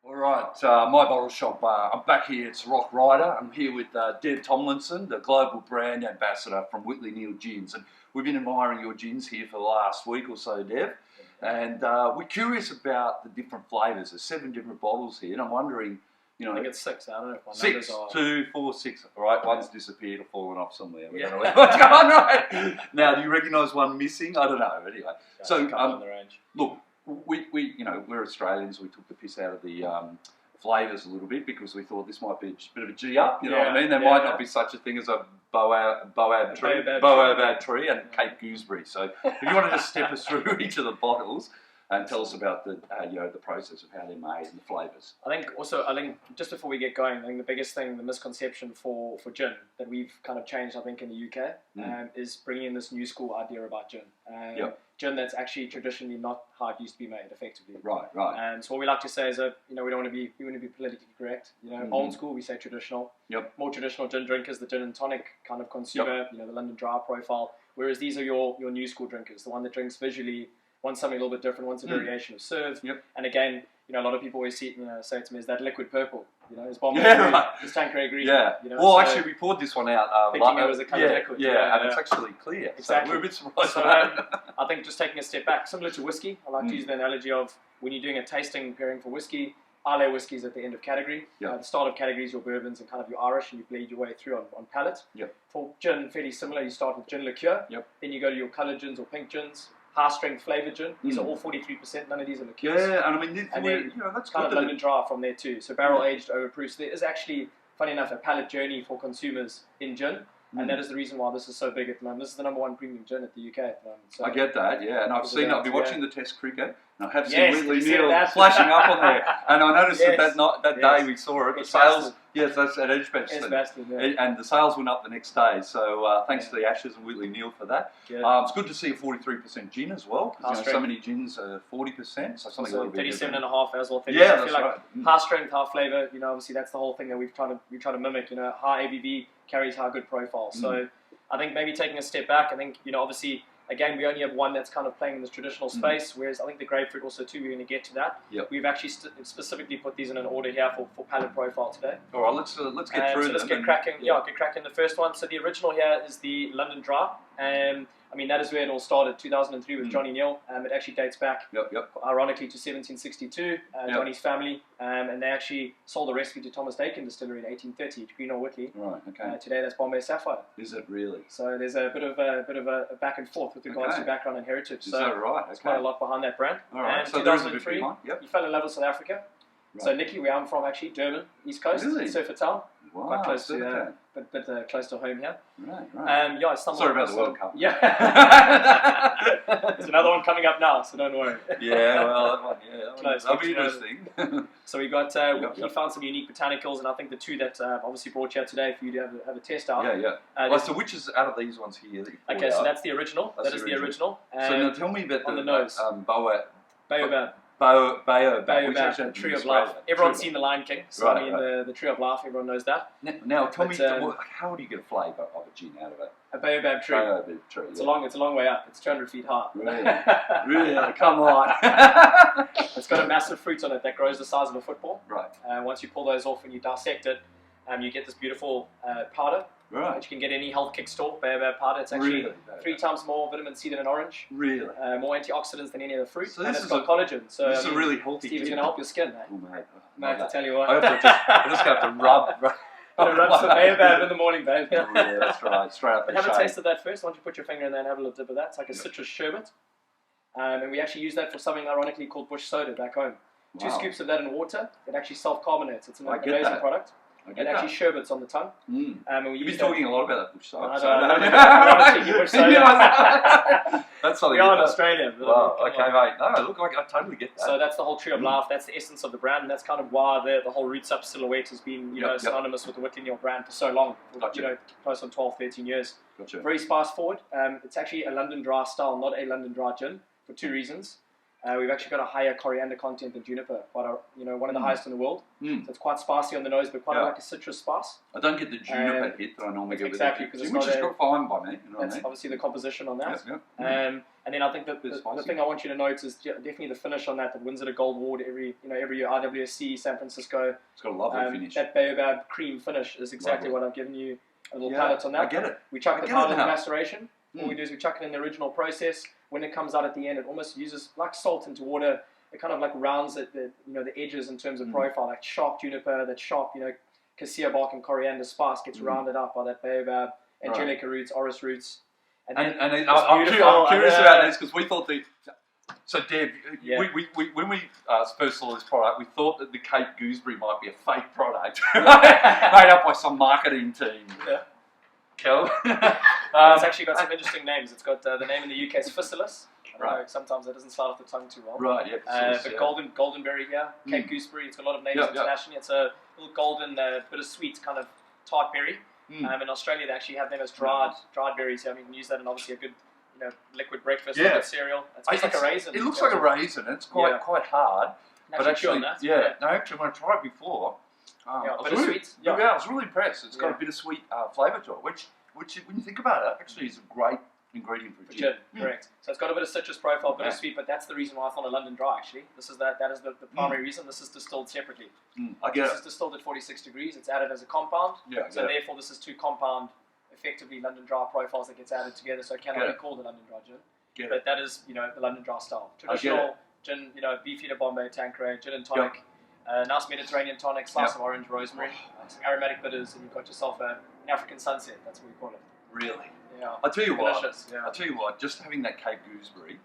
All right, MyBottleShop. I'm back here. It's Rock Rider. I'm here with Dev Tomlinson, the global brand ambassador from Whitley Neill Gins, and we've been admiring your gins here for the last week or so, Dev. And we're curious about the different flavours. There's 7 different bottles here, and I'm wondering, I think it's 6. I don't know if my 6, numbers are... 2, 4, 6. All right, one's disappeared or fallen off somewhere. We Yeah. don't know what's going on. Right? Now, do you recognise one missing? I don't know. Anyway, so on the range. look. We're Australians. We took the piss out of the flavours a little bit because we thought this might be a bit of a G up. You know what I mean? There might not be such a thing as a boab tree and Cape gooseberry. So if you want to just step us through each of the bottles and tell us about the the process of how they're made and the flavours. I think just before we get going, I think the biggest thing, the misconception for gin that we've kind of changed, I think, in the UK is bringing in this new school idea about gin. Gin that's actually traditionally not how it used to be made, effectively. Right. And so what we like to say is that we want to be politically correct. Old school, we say traditional. Yep. More traditional gin drinkers, the gin and tonic kind of consumer. The London Dry profile. Whereas these are your new school drinkers, the one that drinks visually, wants something a little bit different, wants a variation of serve. Yep. And again, a lot of people always say to me, is that liquid purple? It's bomb. It's Tanqueray green. Yeah. Actually, we poured this one out. Thinking it was a coloured liquid. And it's actually clear. Exactly. So we're a bit surprised. So I think just taking a step back, similar to whiskey, I like to use the analogy of when you're doing a tasting pairing for whiskey, Islay whiskey is at the end of category. The start of category is your bourbons and kind of your Irish, and you bleed your way through on palate. For gin, fairly similar. You start with gin liqueur. Then you go to your coloured gins or pink gins. High strength flavoured gin. These are all 43%. None of these are liqueurs. Yeah, and I mean, that's kind good. of London Dry from there too. So barrel aged, overproof. So there is actually, funny enough, a palate journey for consumers in gin, and that is the reason why this is so big at the moment. This is the #1 premium gin at the UK at the moment. So I get that, and I've been watching the Test cricket, and I have seen Yes, Whitley you Neill flashing up on there, and I noticed that day we saw it, the sales. Yes, that's at Edgbaston. And the sales went up the next day. So thanks to the Ashes and Whitley Neill for that. It's good to see a 43% gin as well. Because so many gins are 40%. So something a little bit 37.5 as well. 30. Yeah, I feel like high strength, high flavour. Obviously that's the whole thing that we try to mimic. High ABV carries high good profile. So I think maybe taking a step back. I think obviously. Again, we only have one that's kind of playing in this traditional space, whereas I think the Grapefruit also too, we're going to get to that. We've actually specifically put these in an order here for palate profile today. All right, let's get through them. So let's get cracking. Get cracking. The first one, so the original here is the London Dry. That is where it all started, 2003 with Johnny Neill. It actually dates back, ironically, to 1762, Johnny's family. And they actually sold the recipe to Thomas Dakin Distillery in 1830 to Greenall Whitley. Right, okay. Today that's Bombay Sapphire. Is it really? So there's a bit of a back and forth with regards to background and heritage. Is that right? There's quite a lot behind that brand. All right, so 2003, you fell in love with South Africa. Right. So Nikki, where I'm from, actually, Durban, East Coast, Surfer Town. Wow, quite close to, but close to home here. Right. I stumbled. Sorry about the World Cup. Yeah. There's another one coming up now, so don't worry. That'll be interesting. So we got, we found some unique botanicals, and I think the two that obviously brought you out today for you to have a test out. So which is out of these ones here? Okay, so that's the original. That is the original. So now tell me about on the nose. Baobab. Baobab, Tree of Life. Everyone's seen The Lion King, so the Tree of Life, everyone knows that. Now tell me, how do do you get a flavour of a gin out of it? A baobab tree. It's a long way up. It's 200 feet high. Really? Come on. It's got a massive fruit on it that grows the size of a football. Right. Once you pull those off and you dissect it, you get this beautiful powder. Right. Which you can get any health kick store, baobab powder. It's actually 3 times more vitamin C than an orange. Really? More antioxidants than any other fruit. So and it's got collagen. So this is a really healthy Steve's going to help your skin, eh? Oh, mate. I have to tell you what. I'm just going to have to rub some baobab in the morning, babe. Yeah, that's right. Straight up the Have a taste of that first. Why don't you put your finger in there and have a little dip of that. It's like a citrus sherbet. And we actually use that for something ironically called bush soda back home. 2 scoops of that in water. It actually self-carbonates. It's an amazing product. It actually sherbets on the tongue. You've been talking a lot about that bush soda. That's something. We are in Australia. Wow. Okay, mate. No, look, I totally get that. So that's the whole Tree of Life. That's the essence of the brand, and that's kind of why the whole Roots Up silhouette has been synonymous with the Whitley Neill brand for so long. Close on 12, 13 years. Gotcha. Very spice forward. It's actually a London Dry style, not a London Dry gin, for 2 reasons. We've actually got a higher coriander content than juniper, one of the highest in the world. So it's quite spicy on the nose, but quite like a citrus spice. I don't get the juniper hit that I normally get with exactly, which is fine by me. You know that's obviously the composition on that. Yep. And then I think that the thing I want you to note is definitely the finish on that wins it a gold award every year. IWSC, San Francisco. It's got a lovely finish. That baobab cream finish is exactly what I've given you a little palette on that. I get it. We chuck the powder in the maceration. What we do is we chuck it in the original process. When it comes out at the end, it almost uses like salt into water. It kind of like rounds the edges in terms of profile, like sharp juniper, that sharp cassia bark and coriander spice gets rounded up by that baobab, angelica roots, orris roots. And I'm curious about this because we thought so Deb, when we first saw this product, we thought that the Cape gooseberry might be a fake product made up by some marketing team. Yeah. Kel? It's actually got some interesting names. It's got the name in the UK is Physalis. Sometimes it doesn't slide off the tongue too well. Right, yeah. But goldenberry here, Cape gooseberry. It's got a lot of names internationally. It's a little golden, bittersweet kind of tart berry. In Australia, they actually have them as dried berries. So I mean, you can use that in obviously a good liquid breakfast, liquid cereal. It's like a raisin. It looks like a raisin. It's quite hard. But actually, actually, when I tried it before, I was really impressed. It's got a bittersweet flavour to it, which when you think about it, actually is a great ingredient for gin. Correct. So it's got a bit of citrus profile, bittersweet, but that's the reason why I thought a London Dry actually. That is the primary reason. This is distilled separately. This is distilled at 46 degrees. It's added as a compound. So therefore, this is two compound, effectively London Dry profiles that gets added together. So it cannot be called a London Dry gin. But that is the London Dry style. Traditional gin, Beefeater Bombay, Tanqueray, gin and tonic. Nice Mediterranean tonic, slice of orange, rosemary, some aromatic bitters, and you've got yourself an African sunset. That's what we call it. Really? Yeah. I tell you Delicious, what, just having that Cape gooseberry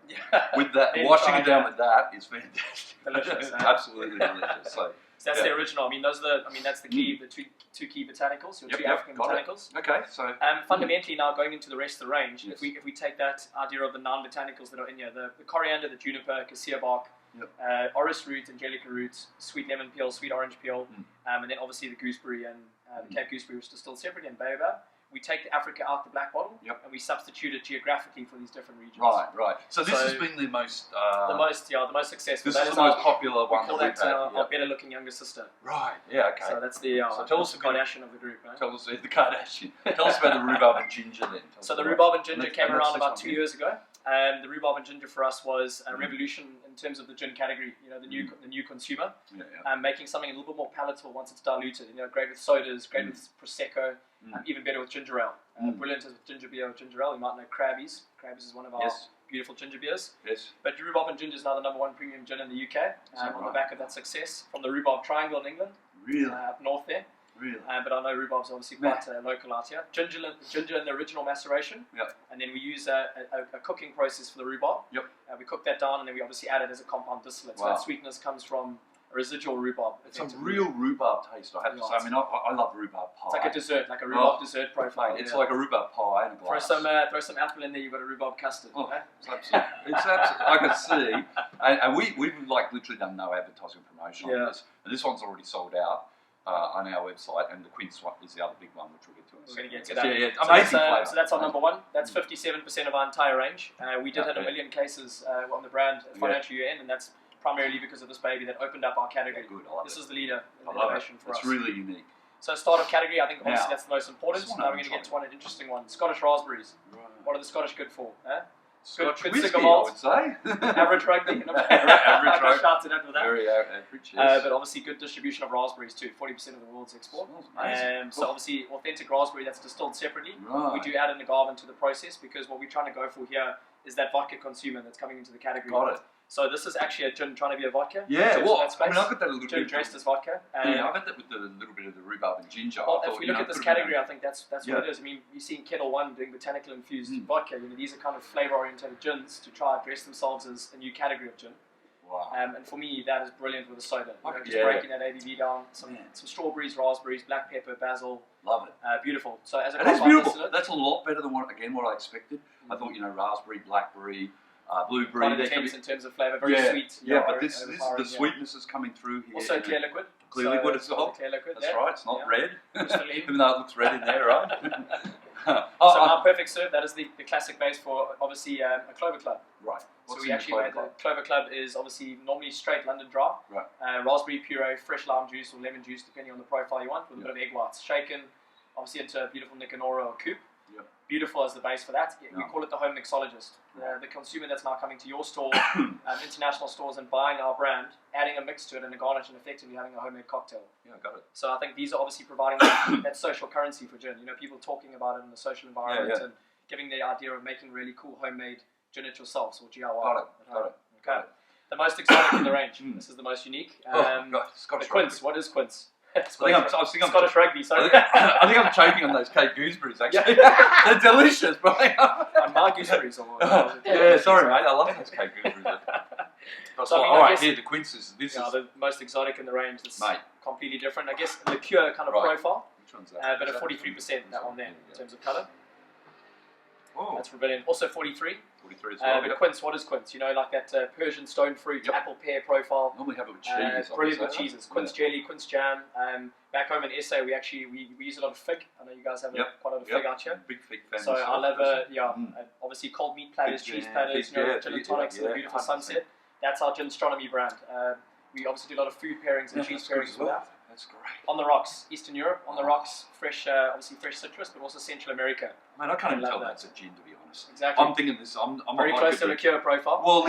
with that, washing it down with that is fantastic. Delicious. Absolutely delicious. So that's the original. I mean, that's the key. The two key botanicals, your two African botanicals. Okay, so fundamentally now going into the rest of the range, if we take that idea of the non-botanicals that are in here, the coriander, the juniper, cassia bark, orris root, angelica roots, sweet lemon peel, sweet orange peel, and then obviously the gooseberry and the Cape gooseberry, which is distilled separately, and baobab. We take the Africa out the black bottle, and we substitute it geographically for these different regions. Right. So this has been the most successful. This is the most popular one. We call that our better-looking younger sister. Right. Yeah. Okay. So that's the tell us the Kardashian of the group. Tell us the Kardashian. Tell us about the rhubarb and ginger then. So the rhubarb and ginger came around about 2 years ago. The rhubarb and ginger for us was a revolution in terms of the gin category. The new consumer, making something a little bit more palatable once it's diluted. Great with sodas, great with prosecco, even better with ginger ale. Brilliant as with ginger beer or ginger ale. You might know Krabby's. Krabby's is one of our beautiful ginger beers. Yes. But rhubarb and ginger is now the #1 premium gin in the UK on the back of that success from the Rhubarb Triangle in England. Really? Up north there. Really? But I know rhubarb's obviously quite local out here. Ginger in the original maceration. And then we use a cooking process for the rhubarb. We cook that down and then we obviously add it as a compound distillate. So that sweetness comes from a residual rhubarb. It's a real rhubarb taste, I have to say. I mean, I love rhubarb pie. It's like a dessert, like a rhubarb dessert profile. It's like a rhubarb pie in a glass. Throw some apple in there, you've got a rhubarb custard. It's absolutely. I can see. And we've literally done no advertising promotion on this. And this one's already sold out. On our website, and the Quince one is the other big one, which we'll get to. We're going to get to that. Amazing flavour. So that's our #1. That's 57% of our entire range. We did hit 1 million cases on the brand at financial year end, and that's primarily because of this baby that opened up our category. Good, I love this is the leader in innovation for us. It's really unique. So startup category, I think obviously that's the most important. Now we're going to get to one interesting one. Scottish raspberries. Right. What are the Scottish good for? Scotch good whiskey, cigar malt. I would say. Average rugby. Average rugby. Shouted out with that. Very average, yes. But obviously good distribution of raspberries too. 40% of the world's export. Amazing. So obviously authentic raspberry that's distilled separately. Right. We do add an agave into the process because what we're trying to go for here is that vodka consumer that's coming into the category. Got it. So this is actually a gin trying to be a vodka. Yeah, well, I mean, I got that a little gin bit. dressed as vodka. I got that with a little bit of the rhubarb and ginger. Well, if we look at this category, I think that's what it is. I mean, you're seeing Kettle One doing botanical infused vodka. These are kind of flavour-oriented gins to try and dress themselves as a new category of gin. Wow. And for me, that is brilliant with a soda. Just breaking that ABV down, some strawberries, raspberries, black pepper, basil. Love it. Beautiful. So as a it is beautiful. That's a lot better than what I expected. I thought raspberry, blackberry. Blueberry, quite intense in terms of flavour, very sweet. But this the sweetness is coming through here. Also clear liquid. Clear liquid as well. Clear liquid. That's right. It's not red, even though it looks red in there, right? So our perfect serve. That is the classic base for obviously a Clover Club. Right. So we actually made the Clover Club is obviously normally straight London dry. Right. Raspberry puree, fresh lime juice or lemon juice, depending on the profile you want, with a bit of egg whites. Shaken, obviously into a beautiful Nicanora or coupe. Yep. Beautiful as the base for that. We call it the home mixologist. The consumer that's now coming to your store, international stores, and buying our brand, adding a mix to it and a garnish, and effectively having a homemade cocktail. Yeah, got it. So I think these are obviously providing that social currency for gin. You know, people talking about it in the social environment and giving the idea of making really cool homemade gin it yourselves or DIY. Got it. Okay. The most exotic in the range. This is the most unique. Scottish the Quince. What is Quince? Scottish rugby. Sorry. I think I'm choking on those Cape gooseberries. Actually, they're delicious. But on my gooseberries. Sorry, mate. I love those Cape gooseberries. So, all right, here the Quince is the most exotic in the range. It's completely different. I guess liqueur kind of profile. Which one's that? But a 43% that one there in terms of colour. Oh. That's brilliant. Also 43. 43 as well. But Quince, what is Quince? You know, like that Persian stone fruit, apple pear profile. Normally have it with cheese. Brilliant with cheeses. Quince jelly, Quince jam. Back home in SA, we use a lot of fig. I know you guys have quite a lot of fig out here. Big fig fan. So I love, obviously cold meat platters, cheese platters, gin and tonics, and a beautiful sunset. That's our ginstronomy brand. We obviously do a lot of food pairings and cheese pairings with that. That's great. On the rocks, Eastern Europe. On the rocks, fresh, obviously fresh citrus, but also Central America. Man, I can't even tell that's a gin, to be honest. Exactly. I'm thinking this. I'm very close to liqueur profile. Well,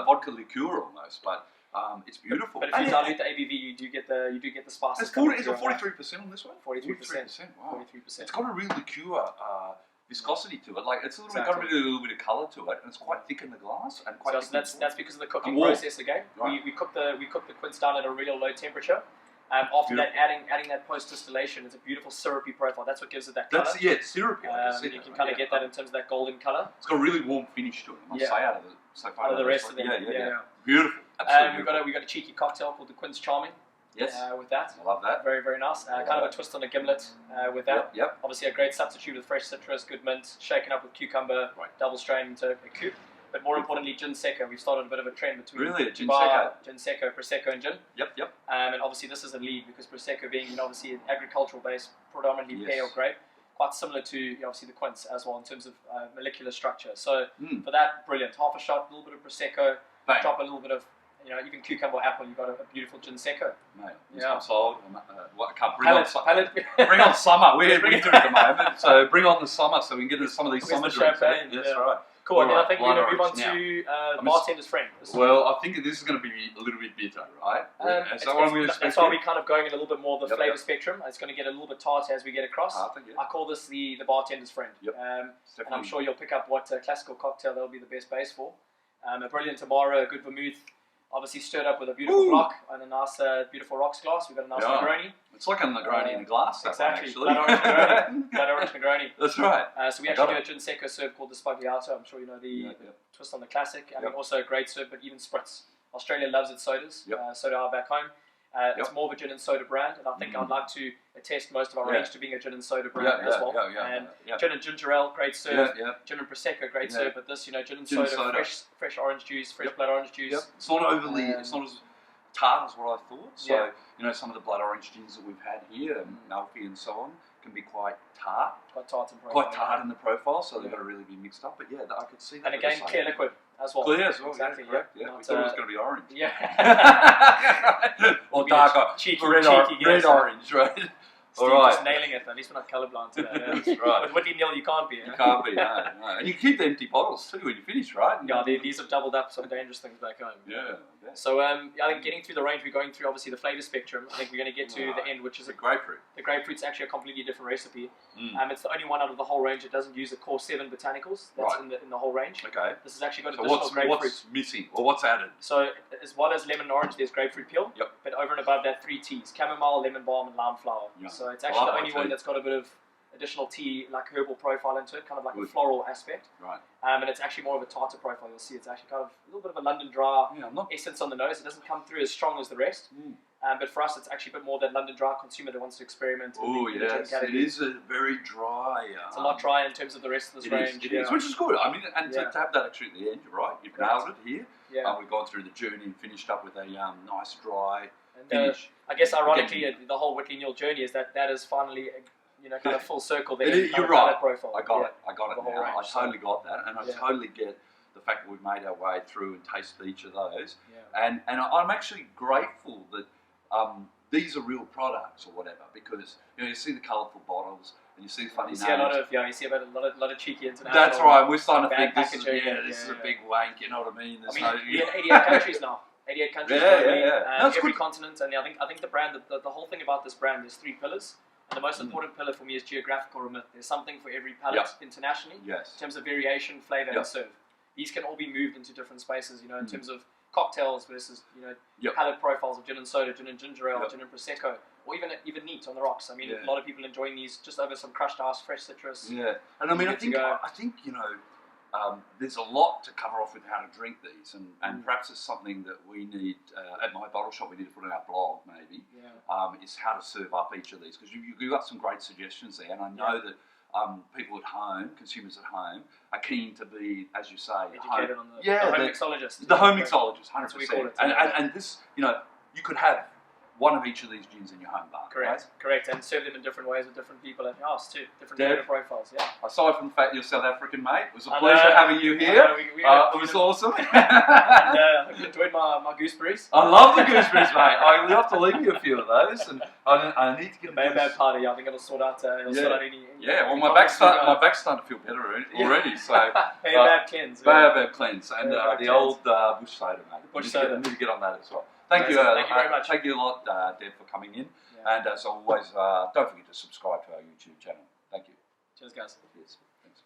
vodka liqueur almost, but it's beautiful. But if you dilute the ABV, you do get the spices. Is it 43% on this one? 43%. Wow. 43%. It's got a real liqueur viscosity to it. Like it's a little bit of colour to it, and it's quite thick in the glass and quite. So that's because of the cooking process again. Right. We cook the Quince down at a real low temperature. After that, adding that post distillation, it's a beautiful syrupy profile. That's what gives it that colour. It's syrupy. You can kind of get that in terms of that golden colour. It's got a really warm finish to it. I must say, out of the rest of them. Yeah. Beautiful. Absolutely. We got a cheeky cocktail called the Quince Charming. Yes. With that. I love that. Very, very nice. Kind of a twist on a gimlet with that. Yep. Obviously a great substitute with fresh citrus, good mint, shaken up with cucumber, double strained into a coupe. But more importantly, gin secco. We've started a bit of a trend between gin secco, prosecco, and gin. Yep. And obviously this is a lead because prosecco being obviously an agricultural based, predominantly pear or grape, quite similar to obviously the Quince as well in terms of molecular structure. So for that, brilliant. Half a shot, a little bit of prosecco, drop a little bit of even cucumber or apple. You've got a beautiful gin secco. Mate, I'm sold. I can't bring on summer. We're winter at the moment, so bring on the summer so we can get some of these summer drinks. That's right. Cool, and then I think we're going to move on to bartender's friend. Well, I think this is going to be a little bit bitter, right? That's why we're kind of going a little bit more the flavour spectrum. It's going to get a little bit tart as we get across. I call this the bartender's friend. And I'm sure you'll pick up what classical cocktail that'll be the best base for. A brilliant Tamara, a good vermouth, obviously stirred up with a beautiful block and a nice beautiful rocks glass. We've got a nice Negroni. It's like a Negroni in a glass. Exactly. Blood orange Negroni. Blood orange Negroni. That's right. So we actually do a gin secco serve called the Spagliato. I'm sure you know the twist on the classic. I mean, also a great serve, but even spritz. Australia loves its sodas. So do I back home. It's more of a gin and soda brand, and I think I'd like to attest most of our range to being a gin and soda brand as well. Gin and ginger ale, great serve. Gin and prosecco, great serve. But this, gin and soda, fresh orange juice, fresh blood orange juice. It's not overly, it's not as tart as what I thought. So some of the blood orange gins that we've had here, Malfi and so on, can be quite tart. Quite tart in the profile, so they've got to really be mixed up. But I could see that. And again, clear liquid as well. Clear as well, exactly. We thought it was going to be orange. Or darker, red orange, right? Steve just nailing it. At least we're not colourblind today. That's right. With Whitley Neill, you can't be. You can't be, no. And you keep the empty bottles too when you finish, right? These have doubled up some dangerous things back home. So I think getting through the range, we're going through obviously the flavour spectrum. I think we're going to get to the end, which is the grapefruit. The grapefruit's actually a completely different recipe. It's the only one out of the whole range that doesn't use the core 7 botanicals that's in the whole range. Okay. This has actually got additional grapefruit. What's missing or what's added? So as well as lemon and orange, there's grapefruit peel. But over and above that, 3 teas: chamomile, lemon balm, and lime flower. So it's actually the only one that's got a bit of additional tea, like herbal profile into it, kind of like a floral aspect. Right. And it's actually more of a tartar profile. You'll see it's actually kind of a little bit of a London dry essence on the nose. It doesn't come through as strong as the rest. But for us, it's actually a bit more that London dry consumer that wants to experiment. Oh, yes. It is a very dry. It's a lot drier in terms of the rest of this range. It is, which is good. I mean, and to have that actually at the end, you're right. You've nailed it here. We've gone through the journey and finished up with a nice dry finish. I guess ironically, the whole Whitley Neill journey is that is finally kind of full circle there. You're right. Profile. I got it. I totally got that, and I totally get the fact that we've made our way through and tasted each of those. Yeah. And I'm actually grateful that these are real products or whatever, because you see the colourful bottles and you see the funny names. You see a lot of cheeky international. That's right. We're starting to think this is a big wank. You know what I mean? We're in 88 countries now. 88 countries globally, every continent, and I think the brand, the whole thing about this brand, there's 3 pillars. And the most important pillar for me is geographical remit. There's something for every palate internationally. Yes. In terms of variation, flavour, and serve. These can all be moved into different spaces. In terms of cocktails versus palate profiles of gin and soda, gin and ginger ale, gin and prosecco, or even neat on the rocks. A lot of people enjoying these just over some crushed ice, fresh citrus. Yeah, and I think there's a lot to cover off with how to drink these, and perhaps it's something that we need at My Bottle Shop. We need to put on our blog, maybe. Is how to serve up each of these, because you've got some great suggestions there, and I know that people at home, consumers at home, are keen to be, as you say, educated on the home mixologist. The home mixologist, 100%. That's what we call it. And this, you could have one of each of these gins in your home bar. Correct, and serve them in different ways with different people at your house too, different flavor profiles. Yeah. Aside from the fact you're South African, mate, it was a pleasure having you here. It was awesome. And I enjoyed my gooseberries. I love the gooseberries, mate. We have to leave you a few of those, and I need to get the baobab powder. I think it'll sort out. Any. Yeah, well, my back's starting to feel better already. So baobab cleanse. Baobab cleanse, and the old bush soda, mate. Bush soda. Need to get on that as well. Thank you very much. Thank you a lot, Deb, for coming in. And as always, don't forget to subscribe to our YouTube channel. Thank you. Cheers, guys. Cheers.